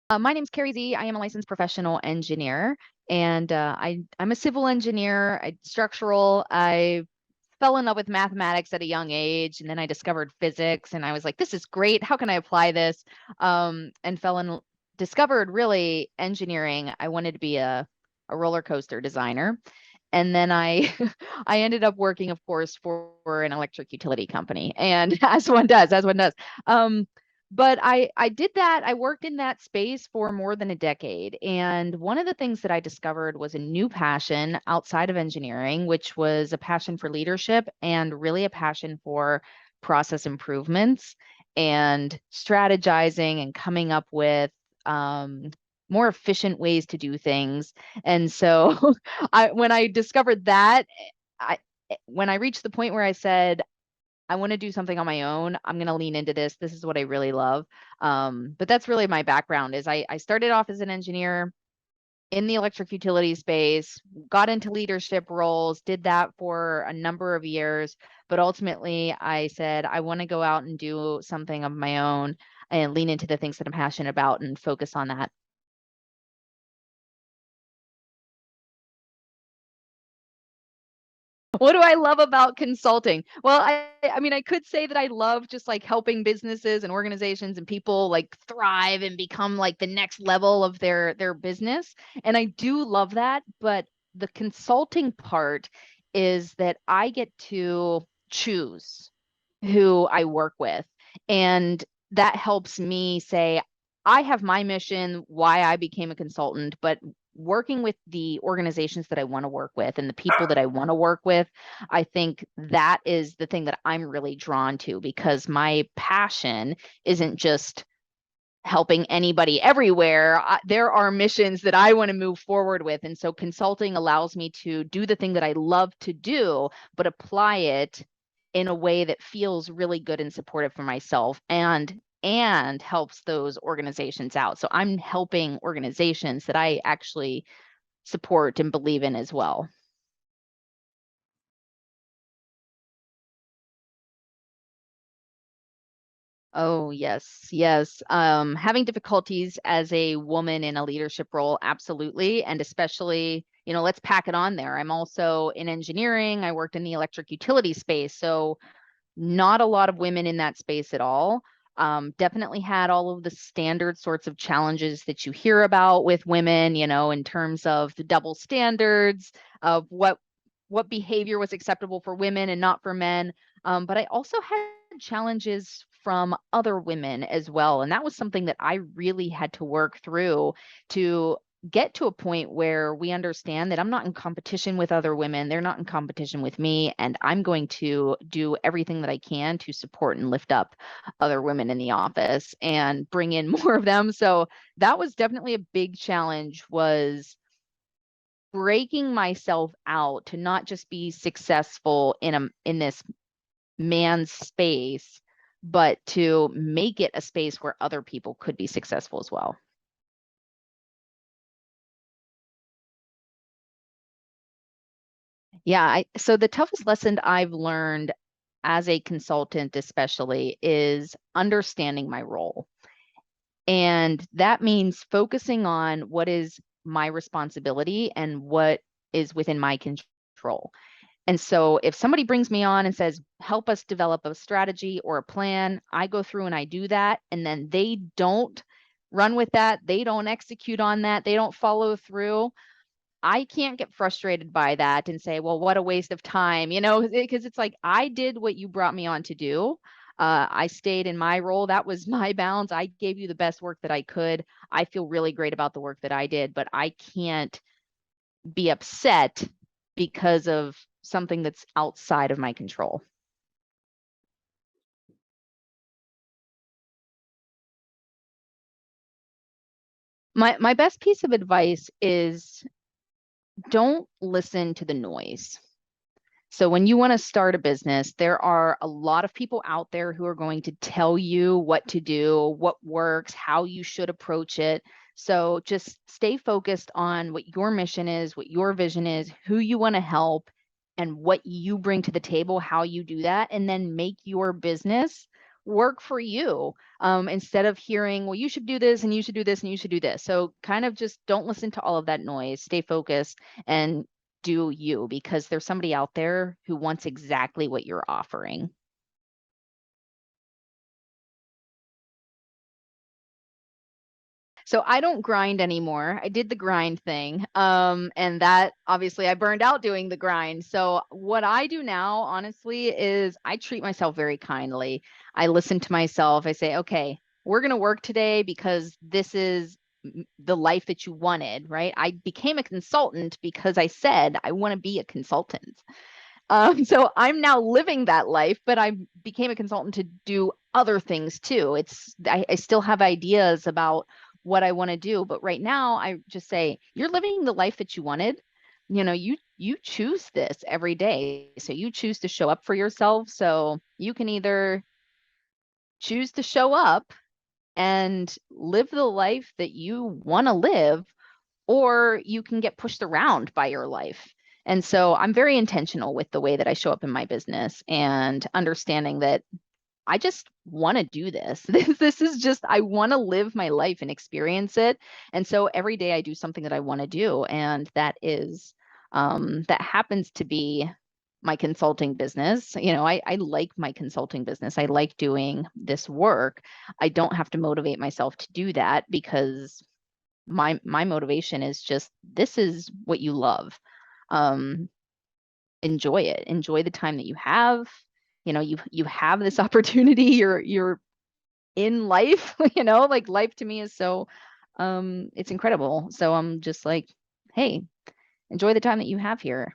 My name's Kari Zee. I am a licensed professional engineer, and I'm a civil engineer, structural. I fell in love with mathematics at a young age, and then I discovered physics, and I was like, "This is great. How can I apply this?" And discovered really engineering. I wanted to be a roller coaster designer, and then I I ended up working, of course, for an electric utility company, and as one does. Um, but I did that. I worked in that space for more than a decade. And one of the things that I discovered was a new passion outside of engineering, which was a passion for leadership and really a passion for process improvements and strategizing and coming up with more efficient ways to do things. And so when I discovered that, I when I reached the point where I said, I want to do something on my own. I'm going to lean into this. This is what I really love. But that's really my background is I started off as an engineer in the electric utility space, got into leadership roles, did that for a number of years. But ultimately, I said, I want to go out and do something of my own and lean into the things that I'm passionate about and focus on that. What do I love about consulting? Well, I mean, I could say that I love just like helping businesses and organizations and people like thrive and become like the next level of their business. And I do love that, but the consulting part is that I get to choose who I work with. And that helps me say, I have my mission, why I became a consultant, but working with the organizations that I want to work with and the people that I want to work with, I think that is the thing that I'm really drawn to because my passion isn't just helping anybody everywhere. There are missions that I want to move forward with. And so consulting allows me to do the thing that I love to do, but apply it in a way that feels really good and supportive for myself and helps those organizations out. So I'm helping organizations that I actually support and believe in as well. Oh, yes, yes. Having difficulties as a woman in a leadership role, absolutely. And especially, let's pack it on there. I'm also in engineering. I worked in the electric utility space. So not a lot of women in that space at all. Definitely had all of the standard sorts of challenges that you hear about with women, in terms of the double standards of what behavior was acceptable for women and not for men. But I also had challenges from other women as well. And that was something that I really had to work through to get to a point where we understand that I'm not in competition with other women. They're not in competition with me. And I'm going to do everything that I can to support and lift up other women in the office and bring in more of them. So that was definitely a big challenge was breaking myself out to not just be successful in this man's space, but to make it a space where other people could be successful as well. Yeah, so the toughest lesson I've learned as a consultant, especially, is understanding my role. And that means focusing on what is my responsibility and what is within my control. And so if somebody brings me on and says, help us develop a strategy or a plan, I go through and I do that. And then they don't run with that. They don't execute on that. They don't follow through. I can't get frustrated by that and say, well, what a waste of time, because it's like I did what you brought me on to do. I stayed in my role. That was my balance. I gave you the best work that I could. I feel really great about the work that I did, but I can't be upset because of something that's outside of my control. My best piece of advice is don't listen to the noise. So when you want to start a business, there are a lot of people out there who are going to tell you what to do, what works, how you should approach it. So just stay focused on what your mission is, what your vision is, who you want to help, and what you bring to the table, how you do that, and then make your business work for you, instead of hearing, well, you should do this and you should do this and you should do this. So kind of just don't listen to all of that noise, stay focused and do you, because there's somebody out there who wants exactly what you're offering. So I don't grind anymore. I did the grind thing. And that obviously I burned out doing the grind. So what I do now, honestly, is I treat myself very kindly. I listen to myself. I say, okay, we're going to work today because this is the life that you wanted, right? I became a consultant because I said I want to be a consultant. So I'm now living that life, but I became a consultant to do other things too. I still have ideas about what I want to do, but right now I just say, you're living the life that you wanted. You choose this every day. So you choose to show up for yourself. So you can either choose to show up and live the life that you want to live, or you can get pushed around by your life. And so I'm very intentional with the way that I show up in my business and understanding that I just want to do this. This is just, I want to live my life and experience it. And so every day I do something that I want to do. And that happens to be my consulting business. I like my consulting business. I like doing this work. I don't have to motivate myself to do that because my motivation is just, this is what you love. Um, Enjoy it. Enjoy the time that you have. You have this opportunity. You're in life. Like life to me is so it's incredible. So I'm just like, hey, enjoy the time that you have here.